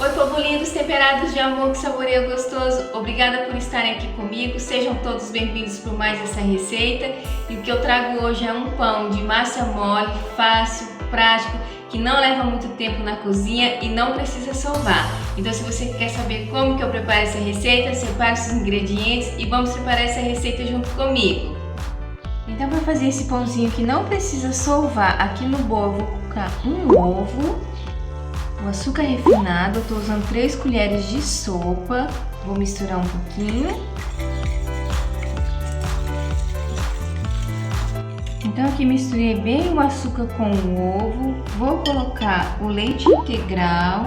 Oi, povo lindos, temperados de amor que saboreia gostoso. Obrigada por estarem aqui comigo. Sejam todos bem-vindos por mais essa receita. E o que eu trago hoje é um pão de massa mole, fácil, prático, que não leva muito tempo na cozinha e não precisa sovar. Então, se você quer saber como que eu preparo essa receita, separe os ingredientes e vamos preparar essa receita junto comigo. Então, para fazer esse pãozinho que não precisa sovar, aqui no bolo eu vou colocar um ovo, o açúcar refinado, eu estou usando 3 colheres de sopa, vou misturar um pouquinho. Então aqui misturei bem o açúcar com o ovo, vou colocar o leite integral,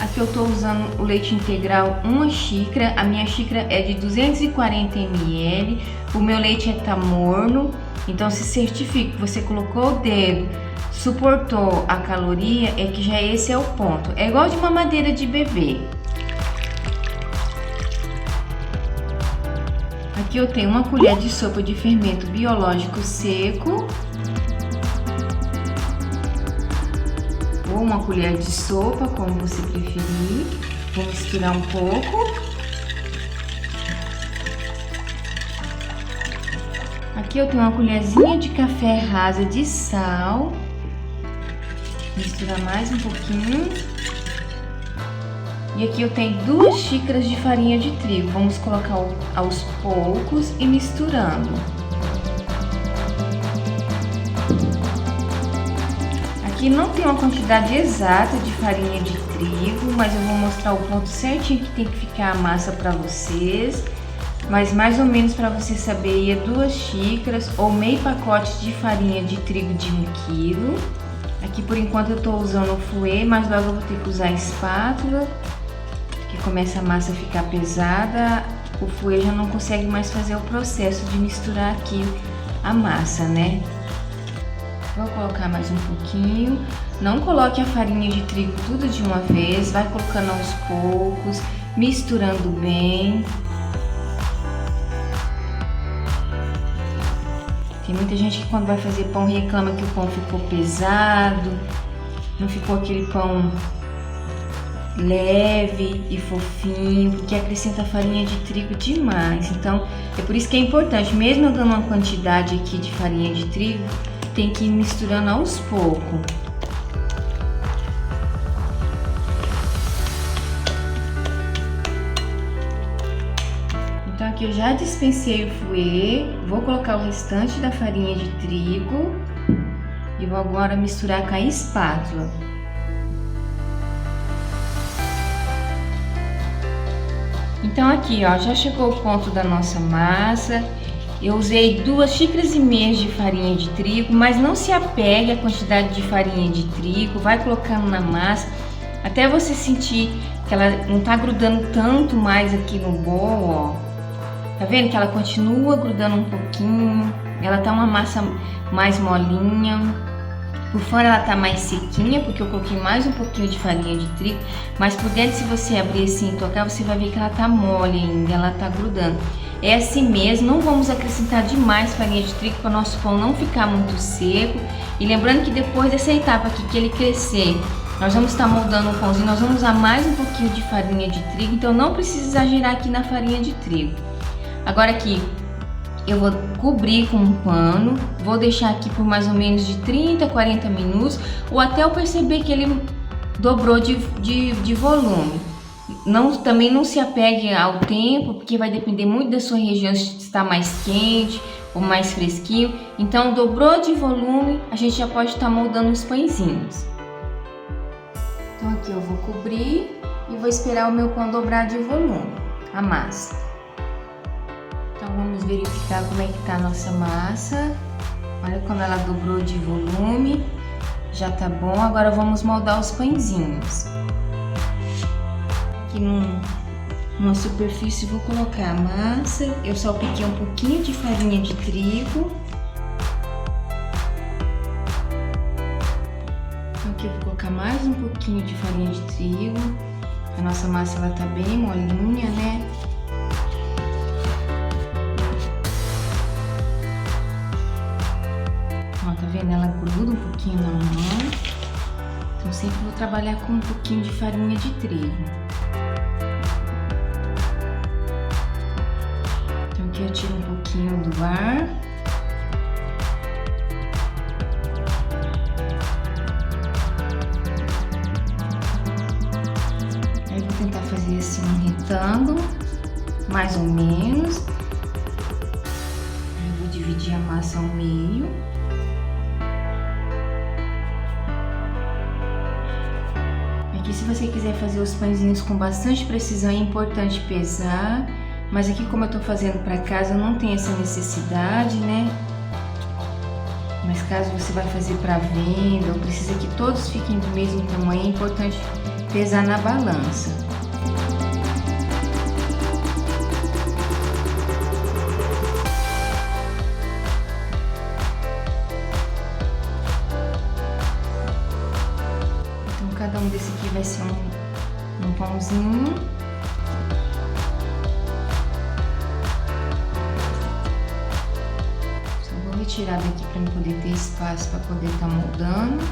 aqui eu estou usando o leite integral 1 xícara, a minha xícara é de 240 ml, o meu leite está morno, então se certifique que você colocou o dedo, suportou a caloria, é que já esse é o ponto. É igual de mamadeira de bebê. Aqui eu tenho 1 colher de sopa de fermento biológico seco. Ou 1 colher de sopa, como você preferir. Vou misturar um pouco. Aqui eu tenho 1 colherzinha de café rasa de sal. Misturar mais um pouquinho. E aqui eu tenho 2 xícaras de farinha de trigo. Vamos colocar aos poucos e misturando. Aqui não tem uma quantidade exata de farinha de trigo, mas eu vou mostrar o ponto certinho que tem que ficar a massa para vocês. Mas mais ou menos para você saber, é 2 xícaras ou meio pacote de farinha de trigo de 1 quilo. Aqui por enquanto eu estou usando o fouet, mas logo eu vou ter que usar a espátula, que começa a massa a ficar pesada. O fouet já não consegue mais fazer o processo de misturar aqui a massa, né? Vou colocar mais um pouquinho. Não coloque a farinha de trigo tudo de uma vez, vai colocando aos poucos, misturando bem. Tem muita gente que quando vai fazer pão reclama que o pão ficou pesado, não ficou aquele pão leve e fofinho, porque acrescenta farinha de trigo demais. Então, é por isso que é importante, mesmo eu dando uma quantidade aqui de farinha de trigo, tem que ir misturando aos poucos. Então aqui eu já dispensei o fouet, vou colocar o restante da farinha de trigo e vou agora misturar com a espátula. Então aqui ó, já chegou o ponto da nossa massa, eu usei 2 xícaras e meia de farinha de trigo, mas não se apegue à quantidade de farinha de trigo, vai colocando na massa até você sentir que ela não tá grudando tanto mais aqui no bolo, ó. Tá vendo que ela continua grudando um pouquinho, ela tá uma massa mais molinha, por fora ela tá mais sequinha, porque eu coloquei mais um pouquinho de farinha de trigo, mas por dentro se você abrir assim e tocar, você vai ver que ela tá mole ainda, ela tá grudando. É assim mesmo, não vamos acrescentar demais farinha de trigo para o nosso pão não ficar muito seco. E lembrando que depois dessa etapa aqui que ele crescer, nós vamos estar moldando o pãozinho, nós vamos usar mais um pouquinho de farinha de trigo, então não precisa exagerar aqui na farinha de trigo. Agora aqui eu vou cobrir com um pano, vou deixar aqui por mais ou menos de 30 a 40 minutos ou até eu perceber que ele dobrou de volume. Também não se apegue ao tempo, porque vai depender muito da sua região, se está mais quente ou mais fresquinho. Então dobrou de volume, a gente já pode estar moldando os pãezinhos. Então aqui eu vou cobrir e vou esperar o meu pão dobrar de volume, a massa. Então vamos verificar como é que tá a nossa massa. Olha quando ela dobrou de volume, já tá bom. Agora vamos moldar os pãezinhos. Aqui numa superfície vou colocar a massa. Eu salpiquei um pouquinho de farinha de trigo. Aqui eu vou colocar mais um pouquinho de farinha de trigo. A nossa massa ela tá bem molinha, né? Ó, tá vendo? Ela gruda um pouquinho na mão. Então sempre vou trabalhar com um pouquinho de farinha de trigo. Então aqui eu tiro um pouquinho do ar. Aí vou tentar fazer assim um retângulo, mais ou menos. Aí vou dividir a massa ao meio. Aqui, se você quiser fazer os pãezinhos com bastante precisão, é importante pesar, mas aqui, como eu tô fazendo para casa, não tem essa necessidade, né? Mas caso você vai fazer para venda ou precisa que todos fiquem do mesmo tamanho, é importante pesar na balança. Cada um desse aqui vai ser um pãozinho. Só vou retirar daqui para eu poder ter espaço para poder estar moldando.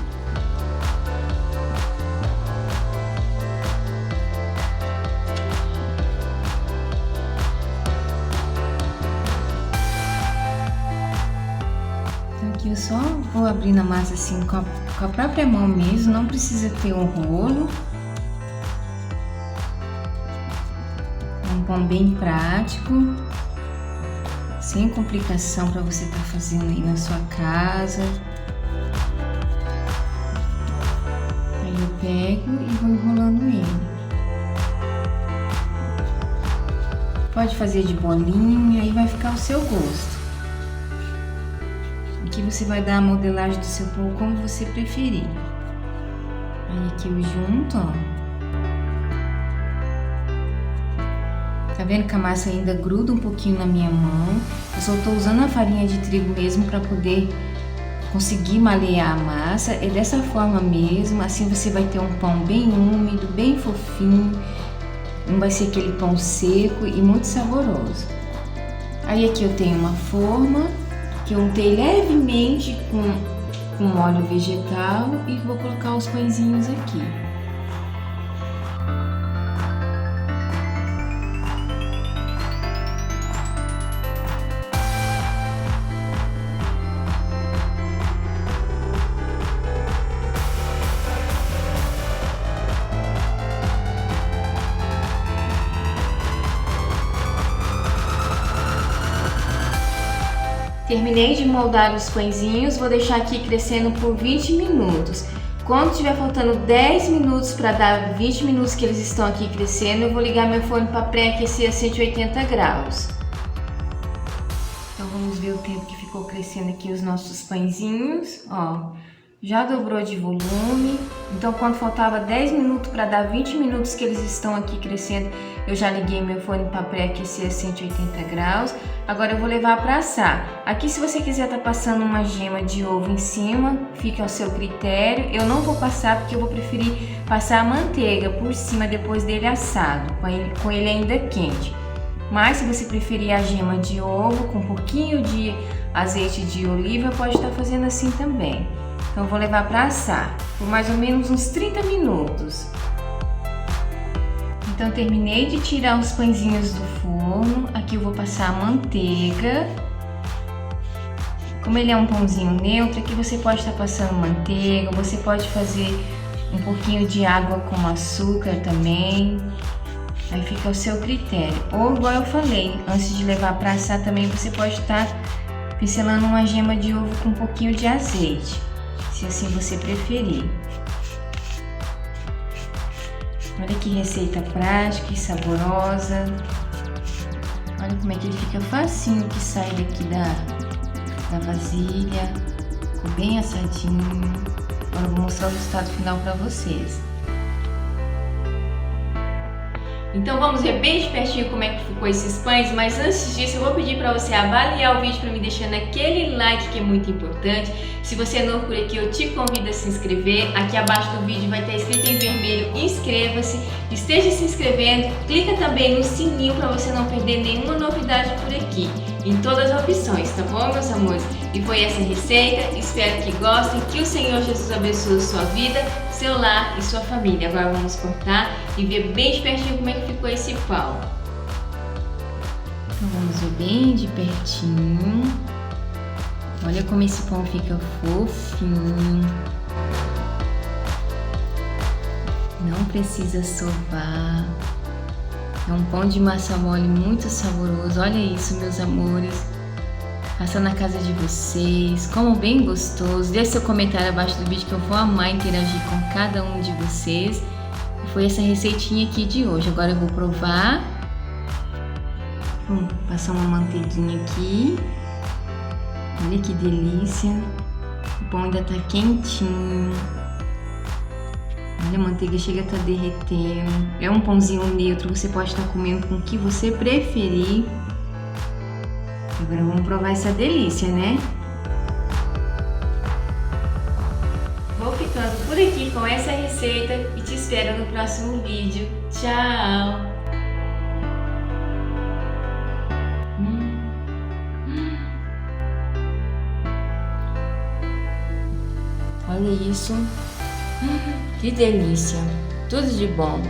Então aqui eu só vou abrindo a massa assim com a própria mão mesmo, não precisa ter um rolo. É um pão bem prático, sem complicação para você estar fazendo aí na sua casa. Aí eu pego e vou enrolando ele. Pode fazer de bolinha, aí vai ficar ao seu gosto. Aqui você vai dar a modelagem do seu pão como você preferir. Aí aqui eu junto, ó. Tá vendo que a massa ainda gruda um pouquinho na minha mão? Eu só tô usando a farinha de trigo mesmo para poder conseguir malear a massa. É dessa forma mesmo, assim você vai ter um pão bem úmido, bem fofinho. Não vai ser aquele pão seco e muito saboroso. Aí aqui eu tenho uma forma que eu untei levemente com óleo vegetal e vou colocar os pãezinhos aqui. Terminei de moldar os pãezinhos, vou deixar aqui crescendo por 20 minutos. Quando estiver faltando 10 minutos para dar 20 minutos que eles estão aqui crescendo, eu vou ligar meu forno para pré-aquecer a 180 graus. Então vamos ver o tempo que ficou crescendo aqui os nossos pãezinhos, ó. Já dobrou de volume, então quando faltava 10 minutos para dar 20 minutos que eles estão aqui crescendo, eu já liguei meu forno para pré-aquecer a 180 graus. Agora eu vou levar para assar. Aqui, se você quiser tá passando uma gema de ovo em cima, fica ao seu critério. Eu não vou passar porque eu vou preferir passar a manteiga por cima depois dele assado, com ele ainda quente. Mas se você preferir a gema de ovo com um pouquinho de azeite de oliva, pode estar fazendo assim também. Então eu vou levar para assar por mais ou menos uns 30 minutos. Então terminei de tirar os pãezinhos do forno. Aqui eu vou passar a manteiga. Como ele é um pãozinho neutro, aqui você pode estar passando manteiga, você pode fazer um pouquinho de água com açúcar também. Aí fica ao seu critério. Ou igual eu falei, antes de levar para assar também você pode estar pincelando uma gema de ovo com um pouquinho de azeite, se assim você preferir. Olha que receita prática e saborosa. Olha como é que ele fica facinho que sai daqui da vasilha. Ficou bem assadinho. Agora eu vou mostrar o resultado final para vocês. Então vamos ver bem de pertinho como é que ficou esses pães, mas antes disso eu vou pedir para você avaliar o vídeo para me deixando aquele like que é muito importante. Se você é novo por aqui, eu te convido a se inscrever. Aqui abaixo do vídeo vai estar escrito em vermelho, inscreva-se, esteja se inscrevendo, clica também no sininho para você não perder nenhuma novidade por aqui, em todas as opções, tá bom, meus amores? E foi essa receita, espero que gostem, que o Senhor Jesus abençoe a sua vida. seu lar e sua família. Agora vamos cortar e ver bem de pertinho como é que ficou esse pão. Então vamos ver bem de pertinho. Olha como esse pão fica fofinho. Não precisa sovar. É um pão de massa mole muito saboroso. Olha isso, meus amores. Faça na casa de vocês. Como bem gostoso. Deixe seu comentário abaixo do vídeo que eu vou amar interagir com cada um de vocês. E foi essa receitinha aqui de hoje. Agora eu vou provar. Vou passar uma manteiguinha aqui. Olha que delícia. O pão ainda tá quentinho. Olha, a manteiga chega a estar derretendo. É um pãozinho neutro, você pode estar comendo com o que você preferir. Agora vamos provar essa delícia, né? Vou ficando por aqui com essa receita e te espero no próximo vídeo. Tchau! Olha isso! Que delícia! Tudo de bom!